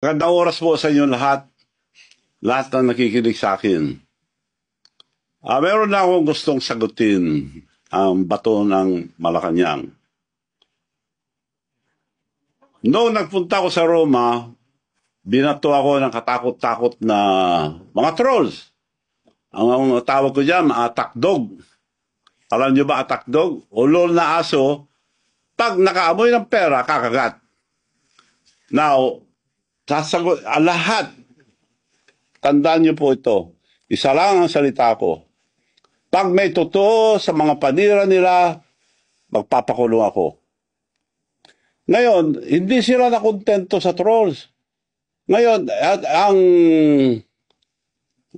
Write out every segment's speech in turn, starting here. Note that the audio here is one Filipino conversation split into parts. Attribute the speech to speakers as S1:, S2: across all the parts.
S1: Magandang oras po sa inyo lahat na nakikinig sa akin. Meron na akong gustong sagutin ang bato ng Malacanang. Noong nagpunta ako sa Roma, binato ako ng katakot-takot na mga trolls. Ang tawag ko dyan, attack dog. Alam niyo ba attack dog? Ulol na aso, pag nakaamoy ng pera, kakagat. Now, lahat, tandaan niyo po ito. Isa lang ang salita ko. Pag may totoo sa mga panira nila, magpapakulong ako. Ngayon, hindi sila nakontento sa trolls. Ngayon, ang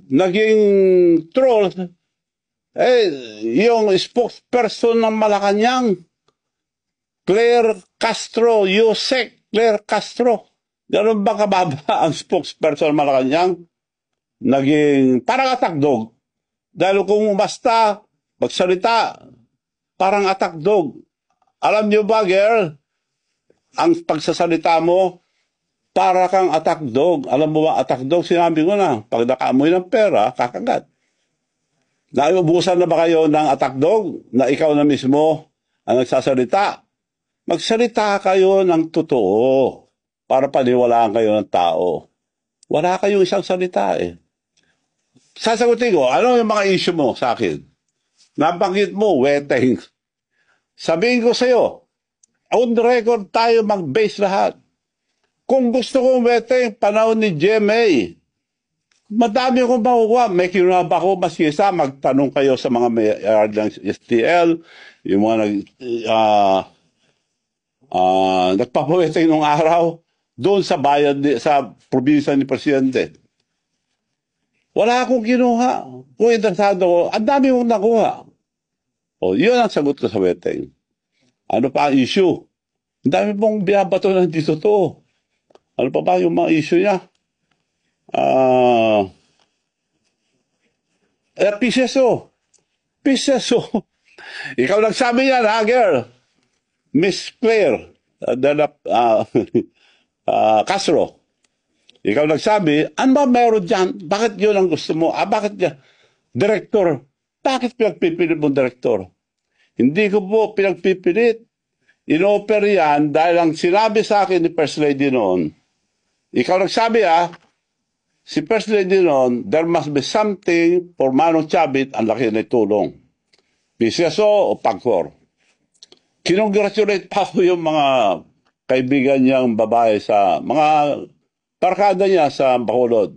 S1: naging trolls, yung spokesperson ng Malacanang, Claire Castro, Yusek Claire Castro. Ganun ba kababa ang spokesperson ng Malacanang? Naging parang attack dog. Dahil kung basta magsalita, parang attack dog. Alam niyo ba, girl, ang pagsasalita mo, para kang attack dog. Alam mo ba, attack dog, sinabi ko na, pag nakaamoy ng pera, kakagat. Naiubusan na ba kayo ng attack dog na ikaw na mismo ang nagsasalita? Magsalita kayo ng totoo para paniwalaan kayo ng tao. Wala kayong isang salita eh. Sasagutin ko, ano yung mga issue mo sa akin? Nabanggit mo, weteng. Sabihin ko sa'yo, on record tayo mag-base lahat. Kung gusto kong weteng, panahon ni GMA, madami akong makukuha. May kinunaba ko, mas isa, magtanong kayo sa mga may ng STL, yung mga nagpapaweteng nung araw, doon sa bayan, sa probinsya ni Presidente. Wala akong kinuha. Kung interesado ko, ang dami mong nakuha. O, yun ang sagot ko sa weteng. Ano pa ang issue? Ang dami mong binabato ng dito to. Ano pa ba yung mga issue niya? PCSO. PCSO. Ikaw nagsabi yan, ha, girl? Miss Claire Castro. Ikaw nagsabi, ano ba meron dyan? Bakit yun ang gusto mo? Bakit yan? Direktor. Bakit pinagpipilit mong direktor? Hindi ko po pinagpipilit. In-offer yan dahil ang sinabi sa akin ni First Lady noon, ikaw nagsabi si First Lady noon, there must be something for Manong Chavit ang laki na tulong. PCSO o PAGCOR. Kinongratulate pa ko yung mga kaibigan niyang babae sa mga barkada niya sa Bacolod.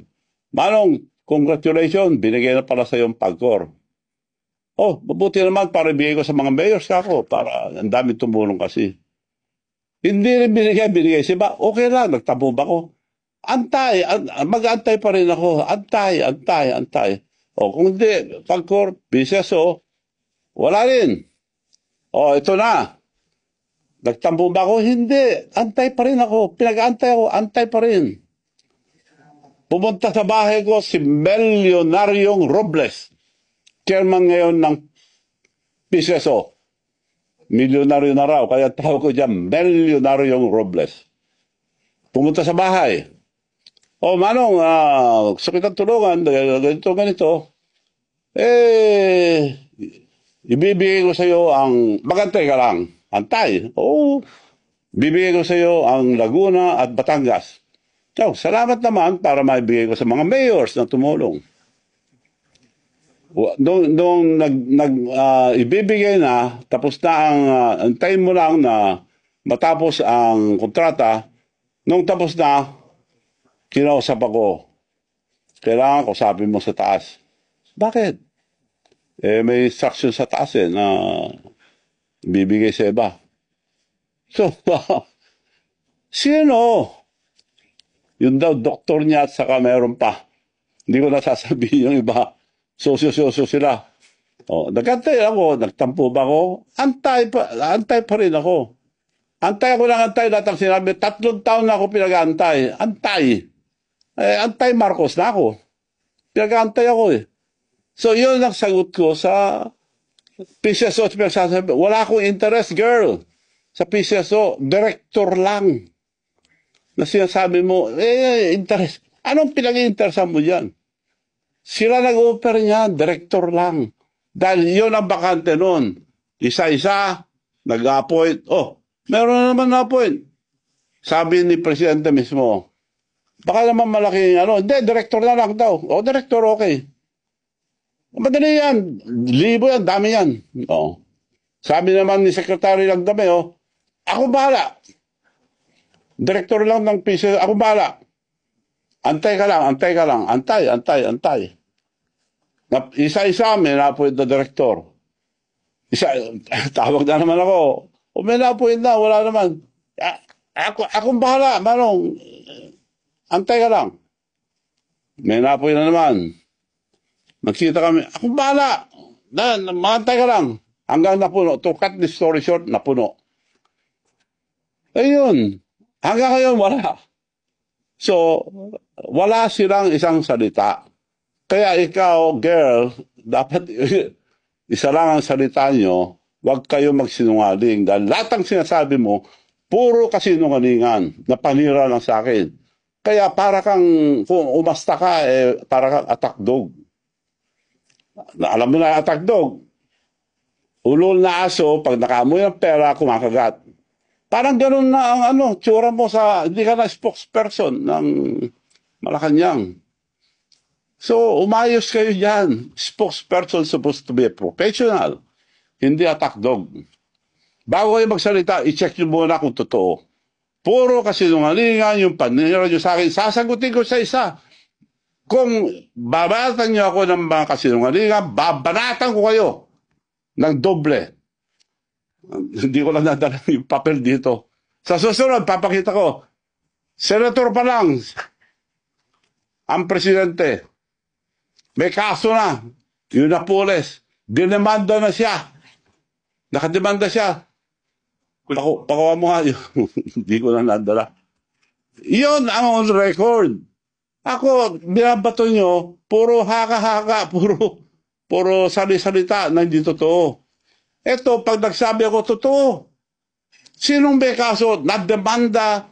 S1: Manong, congratulations, binigay na pala sa yung PAGCOR. Oh, mabuti naman para ibigay ko sa mga mayors kako para ang dami tumulong kasi. Hindi rin binigay. Siba, okay lang, nagtabo ba ko? Antay, mag-antay pa rin ako. Antay. O kung hindi, PAGCOR, PCSO, wala rin. O, ito na. Nagtambo ba ako? Hindi. Antay pa rin ako. Pinag-antay ako, antay pa rin. Pumunta sa bahay ko si Milyonaryong Robles. Chairman ngayon ng PCSO. Milyonaryo na raw. Kaya tawag ko dyan, Milyonaryong Robles. Pumunta sa bahay. O, Manong, gusto kitang tulungan. Ganito. Ibibigay ko sa iyo ang, magantay ka lang. Antay. Oo. Bibigay ko sa iyo ang Laguna at Batangas. So, salamat naman para maibigay ko sa mga mayors na tumulong. Nung ibibigay na, tapos na antayin mo lang na matapos ang kontrata, nung tapos na, kinausap ako. Kailangan kausapin mo sa taas. Bakit? May instruction sa taas na bibigay sa iba. So, sino? Yun daw, doktor niya at saka meron pa. Hindi ko nasasabihin yung iba. Sosyo sila. O, nagantay ako, nagtampo ba ako? Antay pa rin ako. Antay lahat ang sinabi. 3 taon na ako pinag-antay. Antay Marcos na ako. Pinag-antay ako eh. So, yun ang sagot ko sa PCSO. Wala akong interest, girl. Sa PCSO, director lang. na sinasabi mo, interest. Anong pinag-interesan mo dyan? Sila nag-offer niya, director lang. Dahil yun ang bakante noon. Isa-isa, nag-appoint. Oh, meron na naman na-appoint. Sabi ni Presidente mismo, baka naman malaking hindi, director na lang daw. O, director, okay. Madali yan. Libo yan, dami yan. Oh. Sabi naman ni Secretary Lagdame, ako bahala. Director lang ng PCSO, ako bahala. Antay ka lang. Antay. Isa-isa, may na-appoint na director. Tawag na naman ako. O may na-appoint na, wala naman. Akong bahala, Manong. Antay ka lang. May na-appoint na naman. Nagkita kami, akong bahala. Maantay ka lang. Hanggang napuno. To cut the story short, napuno. Ayun. Hanggang ngayon, wala. So, wala silang isang salita. Kaya ikaw, girl, dapat isa lang ang salita nyo, huwag kayo magsinungaling. Dahil lahat ng sinasabi mo, puro kasinungalingan na panira lang sa akin. Kaya para kang, kung umasta ka, para kang attack dog. Alam mo na attack dog. Ulol na aso, pag nakaamoy ng pera, kumakagat. Parang ganun na ang tsura mo sa, hindi ka na spokesperson ng Malacanang. So, umayos kayo dyan. Spokesperson supposed to be a professional, hindi attack dog. Bago kayo magsalita, i-check nyo muna kung totoo. Puro kasinungalingan yung panira nyo sa akin. Sasagutin ko sa isa. Kung babanatan nyo ako ng mga kasinungalingan, babanatan ko kayo ng doble. Hindi ko lang nadala yung papel dito. Sa susunod, papakita ko. Senator pa lang, ang presidente, may kaso na. Yun na pulis. Dinemanda na siya. Nakademanda siya. Pakuha mo nga yun. Hindi ko na nadala. Yun ang on record. Ako, binabato nyo, puro haka-haka, puro sali-salita na hindi totoo. Ito, pag nagsabi ako, totoo. Sinong may kaso? Nademanda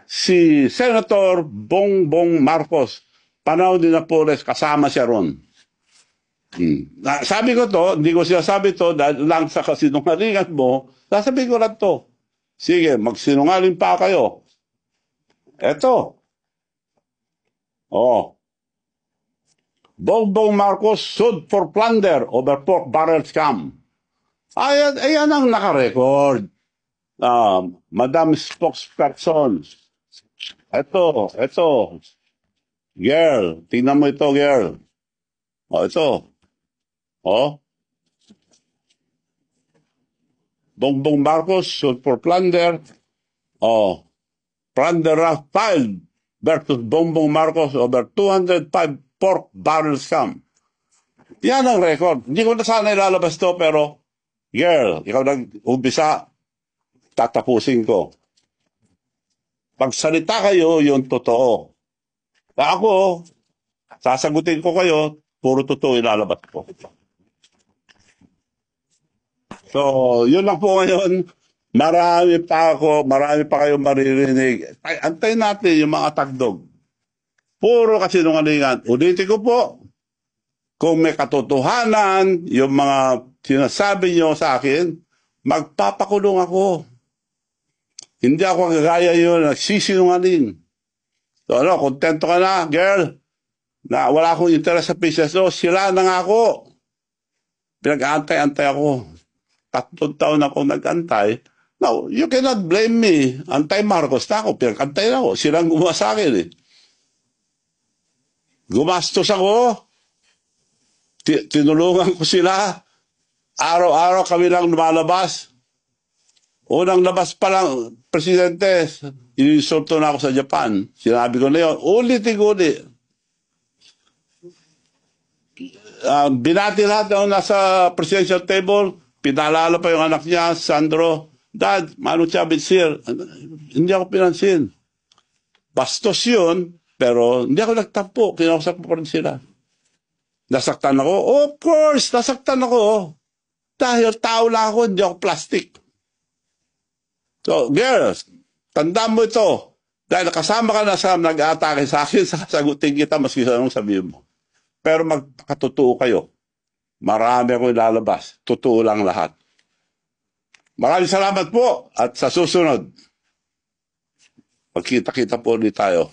S1: si Senator Bongbong Marcos. Panahon din na Napoles, kasama siya ron. Sabi ko to, hindi ko sinasabi to dahil lang sa kasinungalingan mo, sasabihin ko lang to. Sige, magsinungaling pa kayo. Eto. Bongbong Marcos sued for plunder over pork barrel scam. Ayan ang nakarecord. Madam Spokesperson. Ito. Girl, tingnan mo ito, girl. Ito. Bongbong Marcos sued for plunder. Plunder filed versus Bongbong Marcos over 205 pork barrel scam. Yan ang record. Hindi ko na sana ilalabas to, pero girl, ikaw nag-umpisa, tatapusin ko. Pagsalita kayo, yung totoo. Ako, sasagutin ko kayo, puro totoo ilalabas ko. So, yun lang po ngayon. Marami pa kayong maririnig. Antayin natin yung mga tagdog. Puro kasinungalingan. Ulitin ko po, kung may katotohanan, yung mga sinasabi nyo sa akin, magpapakulong ako. Hindi ako kagaya yun, nagsisinungaling. So kontento ka na, girl, na wala akong interest sa PCSO, sila na nga ako. Pinag-antay-antay ako. 3 taon ako nag-antay. Now, you cannot blame me. Antay-Marcos na ako, pinag-antay na ako. Silang gumawa sa akin Gumastos ako. Tinulungan ko sila. Araw-araw kami lang lumalabas. Unang labas pa lang, Presidente, inisulto na ako sa Japan. Sinabi ko na yun, ulit-ulit. Binati lahat na nasa presidential table, pinalala pa yung anak niya, Sandro, Dad, Manu Chavez here. Hindi ako pinansin. Bastos yun, pero hindi ako nagtampo. Kinausap ko pa rin sila. Nasaktan ako? Of course, nasaktan ako. Dahil tao lang ako, hindi ako plastic. So, girls, Tandaan mo ito. Dahil nakasama ka na sa nag-aatake sa akin, sasagutin kita maski sa anong sabihin mo. Pero magpakatotoo kayo. Marami akong ilalabas. Totoo lang lahat. Maraming salamat po at sa susunod, magkita-kita po ulit tayo.